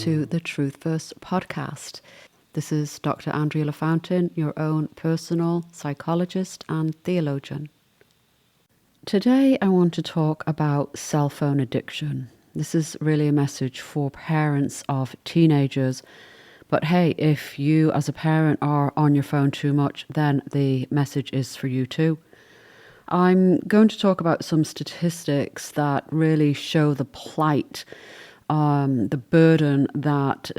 to the Truth First podcast. This is Dr. Andrea LaFountain, your own personal psychologist and theologian. Today I want to talk about cell phone addiction. This is really a message for parents of teenagers. But hey, if you as a parent are on your phone too much, then the message is for you too. I'm going to talk about some statistics that really show the plight, the burden that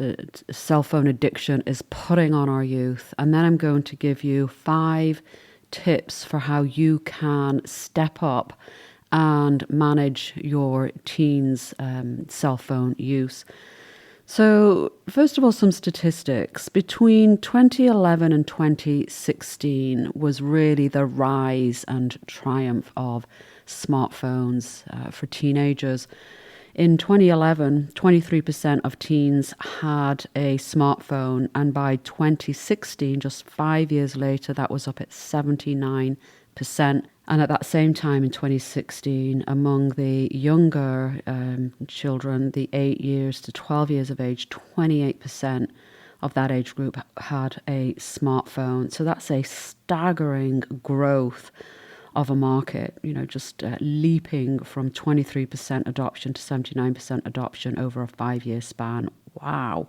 cell phone addiction is putting on our youth. And then I'm going to give you 5 tips for how you can step up and manage your teens' cell phone use. So, first of all, some statistics. Between 2011 and 2016 was really the rise and triumph of smartphones for teenagers. In 2011, 23% of teens had a smartphone, and by 2016, just 5 years later, that was up at 79%. And at that same time in 2016, among the younger children, the 8 years to 12 years of age, 28% of that age group had a smartphone. So that's a staggering growth of a market, just leaping from 23% adoption to 79% adoption over a 5-year span. Wow.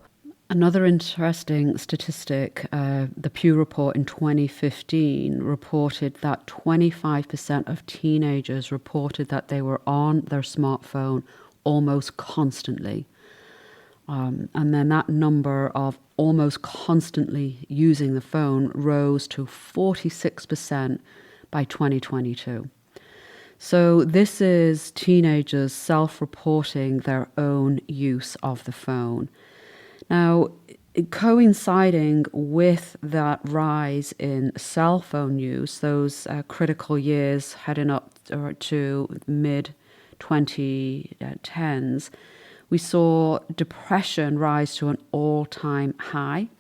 Another interesting statistic, the Pew report in 2015 reported that 25% of teenagers reported that they were on their smartphone almost constantly. And then that number of almost constantly using the phone rose to 46% by 2022. So this is teenagers self-reporting their own use of the phone. Now, coinciding with that rise in cell phone use, those critical years heading up to mid-2010s, we saw depression rise to an all-time high.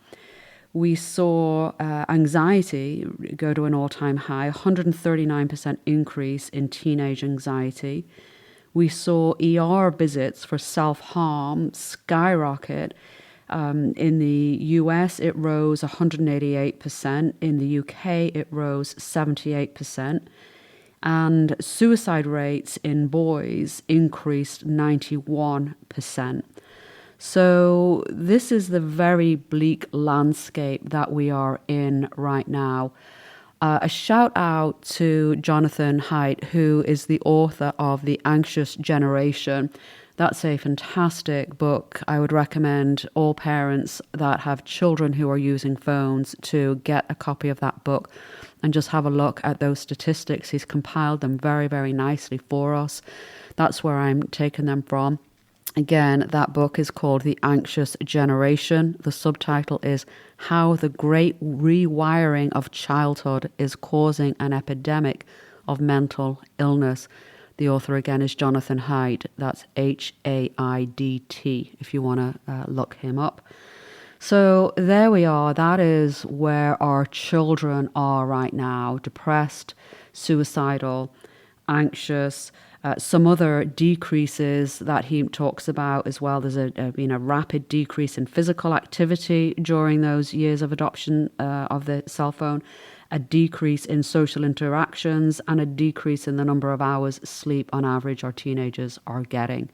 We saw anxiety go to an all-time high, 139% increase in teenage anxiety. We saw ER visits for self-harm skyrocket. In the US, it rose 188%. In the UK, it rose 78%. And suicide rates in boys increased 91%. So this is the very bleak landscape that we are in right now. A shout out to Jonathan Haidt, who is the author of The Anxious Generation. That's a fantastic book. I would recommend all parents that have children who are using phones to get a copy of that book and just have a look at those statistics. He's compiled them very, very nicely for us. That's where I'm taking them from. Again, that book is called The Anxious Generation. The subtitle is How the Great Rewiring of Childhood is Causing an Epidemic of Mental Illness. The author again is Jonathan Haidt. That's Haidt, if you want to look him up. So there we are. That is where our children are right now. Depressed, suicidal, anxious. Some other decreases that he talks about as well. There's been a rapid decrease in physical activity during those years of adoption of the cell phone, a decrease in social interactions, and a decrease in the number of hours sleep on average our teenagers are getting.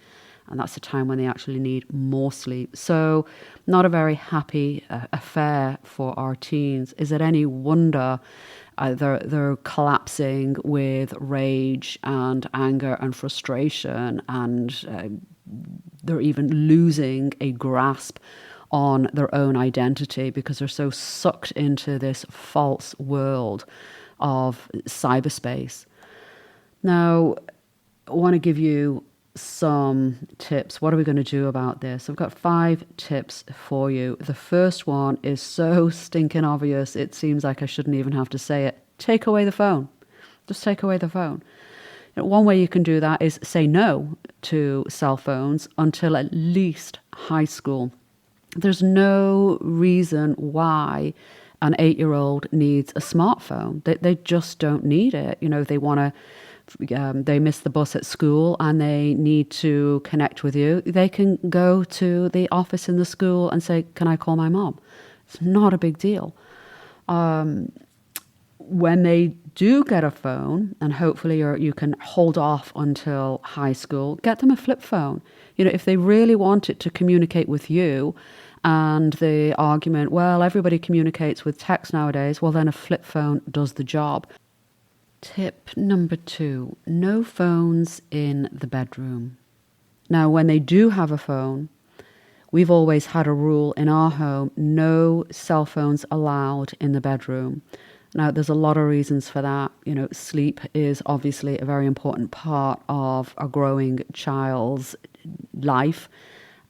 And that's a time when they actually need more sleep. So not a very happy affair for our teens. Is it any wonder they're collapsing with rage and anger and frustration, and they're even losing a grasp on their own identity because they're so sucked into this false world of cyberspace. Now, I want to give you some tips. What are we going to do about this? I've got 5 tips for you. The first one is so stinking obvious, it seems like I shouldn't even have to say it. Take away the phone. Just take away the phone. One way you can do that is say no to cell phones until at least high school. There's no reason why an 8-year-old needs a smartphone. They just don't need it. They want to they miss the bus at school and they need to connect with you, they can go to the office in the school and say, can I call my mom? It's not a big deal. When they do get a phone, and hopefully you can hold off until high school, get them a flip phone. If they really want it to communicate with you, and the argument, well, everybody communicates with text nowadays, well, then a flip phone does the job. Tip number 2, no phones in the bedroom. Now, when they do have a phone, we've always had a rule in our home, no cell phones allowed in the bedroom. Now, there's a lot of reasons for that. Sleep is obviously a very important part of a growing child's life,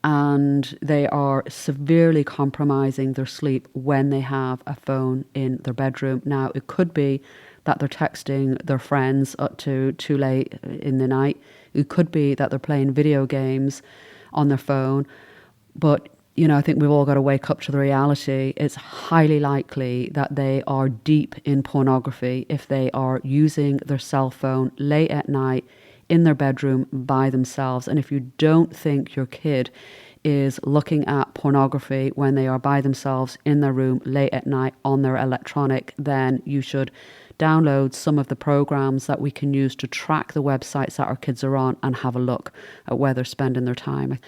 and they are severely compromising their sleep when they have a phone in their bedroom. Now, it could be that they're texting their friends up to too late in the night. It could be that they're playing video games on their phone. But I think we've all got to wake up to the reality. It's highly likely that they are deep in pornography if they are using their cell phone late at night in their bedroom by themselves. And if you don't think your kid is looking at pornography when they are by themselves in their room late at night on their electronic, then you should download some of the programs that we can use to track the websites that our kids are on and have a look at where they're spending their time.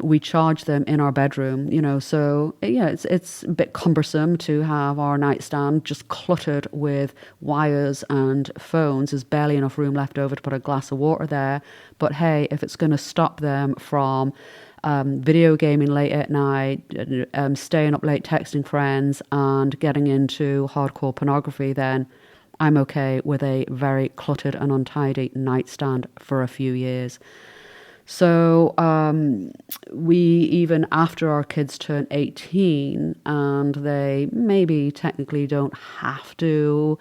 We charge them in our bedroom, so it's a bit cumbersome to have our nightstand just cluttered with wires and phones. There's barely enough room left over to put a glass of water there. But hey, if it's going to stop them from video gaming late at night, staying up late texting friends and getting into hardcore pornography, then I'm okay with a very cluttered and untidy nightstand for a few years. So we, even after our kids turn 18 and they maybe technically don't have to,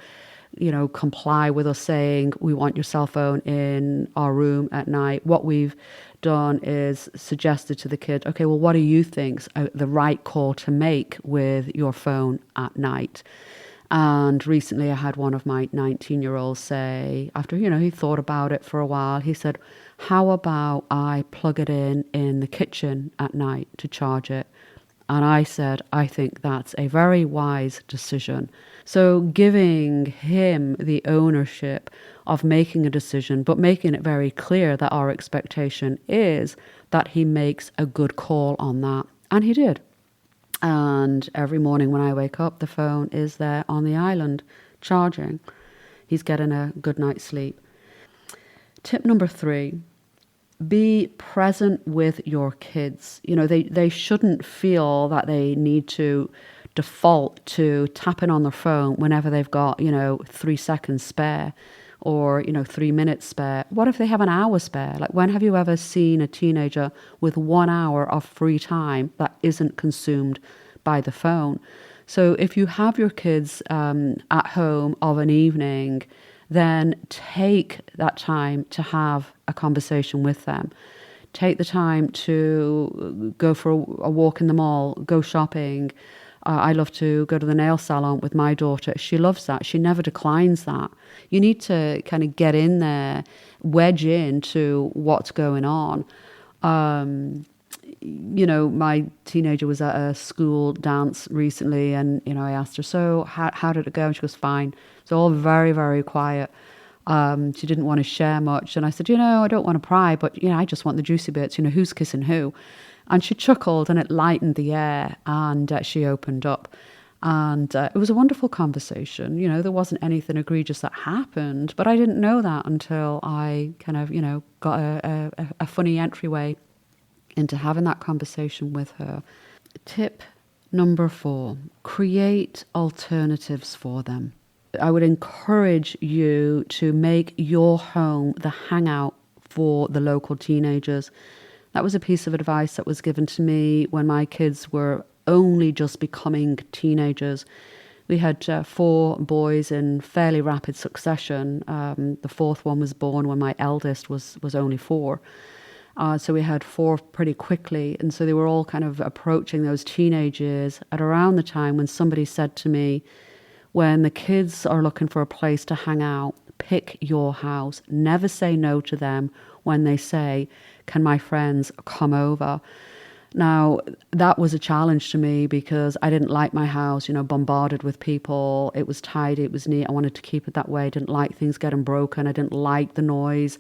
comply with us saying we want your cell phone in our room at night, what we've done is suggested to the kid, okay, well, what do you think's the right call to make with your phone at night? And recently I had one of my 19-year-olds say, after, he thought about it for a while, he said, how about I plug it in the kitchen at night to charge it? And I said, I think that's a very wise decision. So giving him the ownership of making a decision, but making it very clear that our expectation is that he makes a good call on that. And he did. And every morning when I wake up, the phone is there on the island charging. He's getting a good night's sleep. Tip number 3, be present with your kids. They shouldn't feel that they need to default to tapping on their phone whenever they've got, 3 seconds spare or, 3 minutes spare. What if they have an hour spare? Like, when have you ever seen a teenager with 1 hour of free time that isn't consumed by the phone? So if you have your kids at home of an evening, then take that time to have a conversation with them. Take the time to go for a walk in the mall, go shopping. I love to go to the nail salon with my daughter. She loves that. She never declines that. You need to kind of get in there, wedge into what's going on. My teenager was at a school dance recently, and, I asked her, so how did it go? And she goes, fine. It's all very, very quiet. She didn't want to share much. And I said, I don't want to pry, but, I just want the juicy bits, who's kissing who. And she chuckled and it lightened the air, and she opened up. And it was a wonderful conversation. There wasn't anything egregious that happened, but I didn't know that until I kind of, got a funny entryway into having that conversation with her. Tip number 4, create alternatives for them. I would encourage you to make your home the hangout for the local teenagers. That was a piece of advice that was given to me when my kids were only just becoming teenagers. We had 4 boys in fairly rapid succession. The 4th one was born when my eldest was only 4. So we had 4 pretty quickly. And so they were all kind of approaching those teenage years at around the time when somebody said to me, when the kids are looking for a place to hang out, Pick your house. Never say no to them when they say, can my friends come over? Now, that was a challenge to me because I didn't like my house, bombarded with people. It was tidy, it was neat. I wanted to keep it that way. I didn't like things getting broken. I didn't like the noise.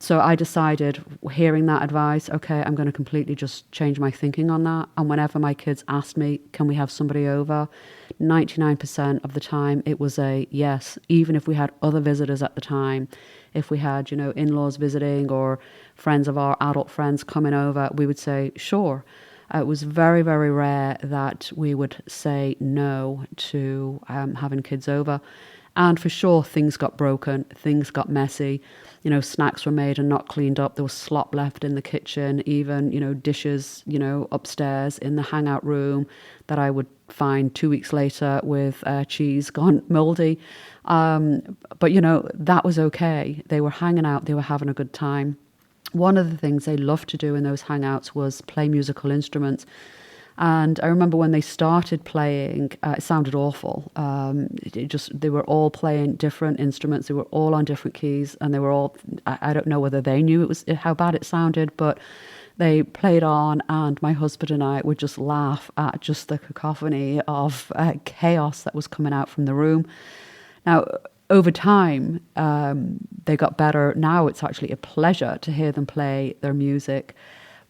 So I decided, hearing that advice, okay, I'm going to completely just change my thinking on that. And whenever my kids asked me, can we have somebody over? 99% of the time it was a yes, even if we had other visitors at the time. If we had, in-laws visiting or friends of our adult friends coming over, we would say, sure. It was very, very rare that we would say no to having kids over. And for sure, things got broken, things got messy. Snacks were made and not cleaned up. There was slop left in the kitchen, even, dishes, upstairs in the hangout room that I would find 2 weeks later with cheese gone moldy. But, that was okay. They were hanging out. They were having a good time. One of the things they loved to do in those hangouts was play musical instruments. And I remember when they started playing, it sounded awful. They were all playing different instruments. They were all on different keys, and they were all, I don't know whether they knew how bad it sounded, but they played on, and my husband and I would just laugh at just the cacophony of chaos that was coming out from the room. Now, over time, they got better. Now it's actually a pleasure to hear them play their music.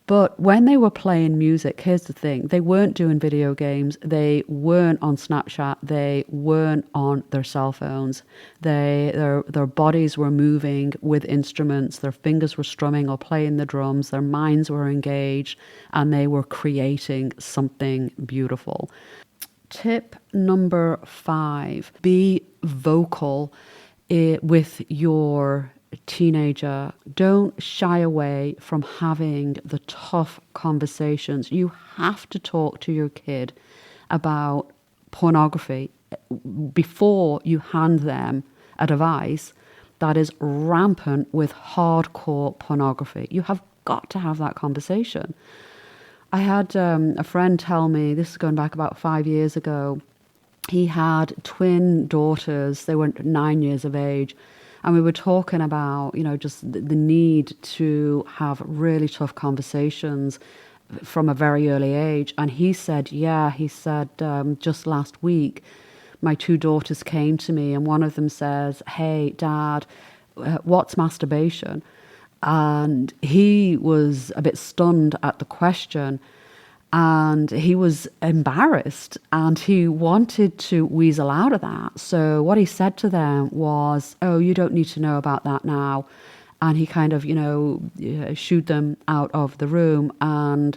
But when they were playing music, here's the thing. They weren't doing video games. They weren't on Snapchat. They weren't on their cell phones. Their bodies were moving with instruments. Their fingers were strumming or playing the drums. Their minds were engaged, and they were creating something beautiful. Tip number 5, be vocal with your teenager. Don't shy away from having the tough conversations. You have to talk to your kid about pornography before you hand them a device that is rampant with hardcore pornography. You have got to have that conversation. I had a friend tell me, this is going back about 5 years ago, he had twin daughters. They were 9 years of age. And we were talking about, just the need to have really tough conversations from a very early age. And he said, just last week, my 2 daughters came to me and one of them says, hey, Dad, what's masturbation? And he was a bit stunned at the question. And he was embarrassed and he wanted to weasel out of that. So what he said to them was, oh, you don't need to know about that now. And he kind of, shooed them out of the room. And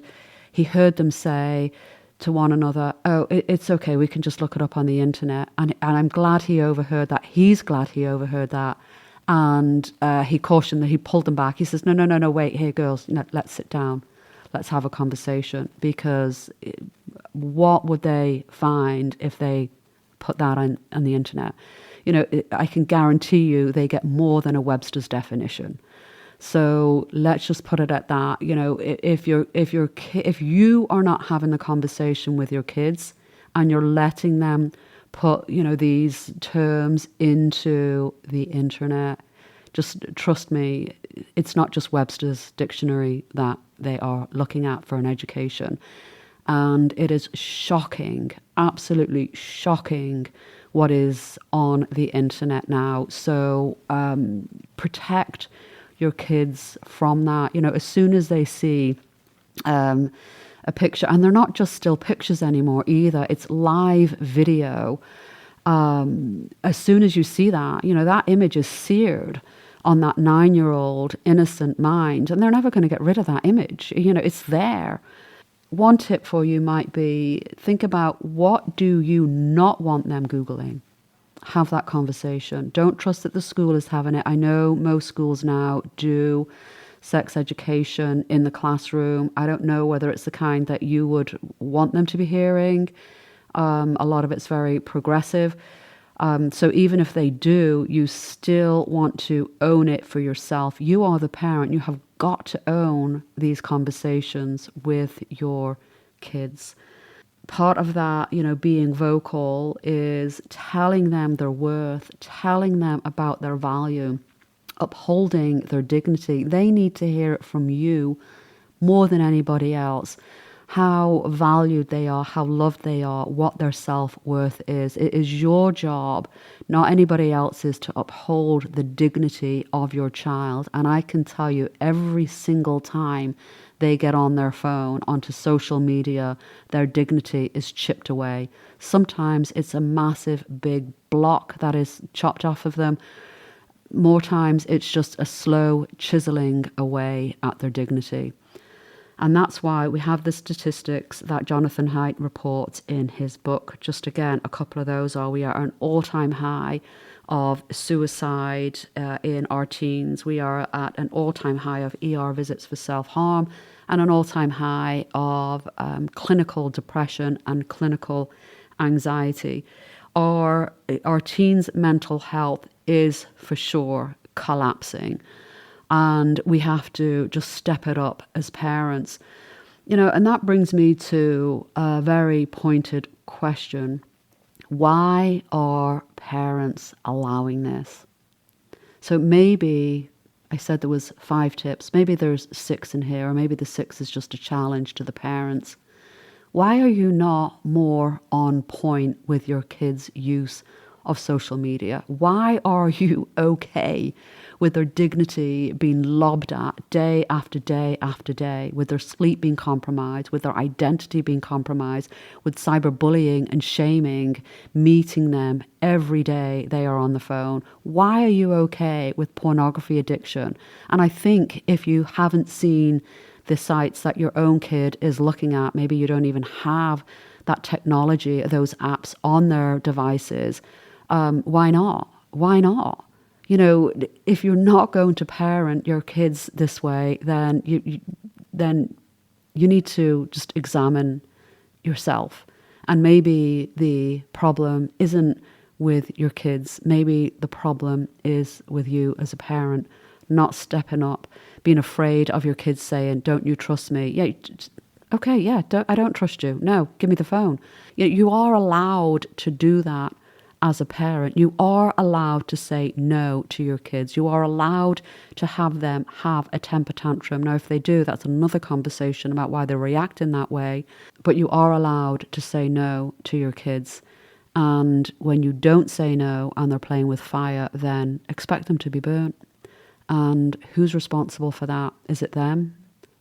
he heard them say to one another, oh, it's okay, we can just look it up on the internet. And I'm glad he overheard that. He's glad he overheard that. And he cautioned them, he pulled them back. He says, no, wait, here, girls, let's sit down. Let's have a conversation, because what would they find if they put that on the internet? I can guarantee you they get more than a Webster's definition. So let's just put it at that. If you are not having the conversation with your kids and you're letting them put, these terms into the internet, just trust me, it's not just Webster's dictionary that they are looking at for an education. And it is shocking, absolutely shocking, what is on the internet now. So protect your kids from that. As soon as they see a picture, and they're not just still pictures anymore either, it's live video. As soon as you see that, that image is seared on that 9-year-old innocent mind, and they're never going to get rid of that image. It's there. One tip for you might be, think about, what do you not want them Googling? Have that conversation. Don't trust that the school is having it. I know most schools now do sex education in the classroom. I don't know whether it's the kind that you would want them to be hearing. A lot of it's very progressive. So even if they do, you still want to own it for yourself. You are the parent. You have got to own these conversations with your kids. part of that, being vocal is telling them their worth, telling them about their value, upholding their dignity. They need to hear it from you more than anybody else, how valued they are, how loved they are, what their self-worth is. It is your job, not anybody else's, to uphold the dignity of your child. And I can tell you, every single time they get on their phone, onto social media, their dignity is chipped away. Sometimes it's a massive big block that is chopped off of them. More times it's just a slow chiseling away at their dignity. And that's why we have the statistics that Jonathan Haidt reports in his book. Just again, a couple of those are: we are at an all-time high of suicide in our teens. We are at an all-time high of ER visits for self-harm, and an all-time high of clinical depression and clinical anxiety. Our teens' mental health is for sure collapsing. And we have to just step it up as parents. And that brings me to a very pointed question. Why are parents allowing this? So maybe I said there was 5 tips. Maybe there's 6 in here, or maybe the 6 is just a challenge to the parents. Why are you not more on point with your kids' use of social media? Why are you okay with their dignity being lobbed at day after day after day, with their sleep being compromised, with their identity being compromised, with cyberbullying and shaming meeting them every day they are on the phone? Why are you okay with pornography addiction? And I think if you haven't seen the sites that your own kid is looking at, maybe you don't even have that technology, those apps on their devices, why not? Why not? If you're not going to parent your kids this way, then you need to just examine yourself. And maybe the problem isn't with your kids. Maybe the problem is with you as a parent, not stepping up, being afraid of your kids saying, "Don't you trust me?" Yeah, okay, yeah, I don't trust you. No, give me the phone. You are allowed to do that. As a parent, you are allowed to say no to your kids. You are allowed to have them have a temper tantrum. Now, if they do, that's another conversation about why they react in that way. But you are allowed to say no to your kids. And when you don't say no and they're playing with fire, then expect them to be burnt. And who's responsible for that? Is it them,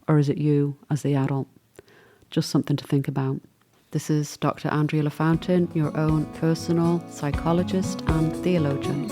or is it you as the adult? Just something to think about. This is Dr. Andrea LaFountain, your own personal psychologist and theologian.